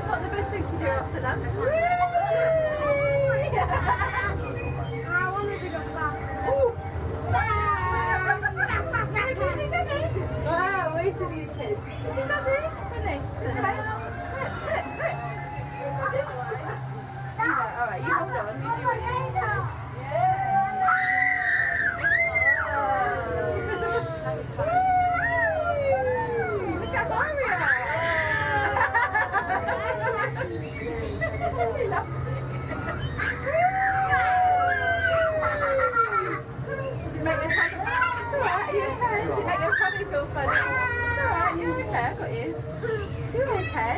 Not the best thing to do after that. Wow, wait to these kids. Is it Daddy? Really? Alright, you hold on. You do it. Look at Mario! Does it make your tummy? It's alright, are you okay? Does it make your tummy feel funny? It's alright, you're okay, I got you. You're okay.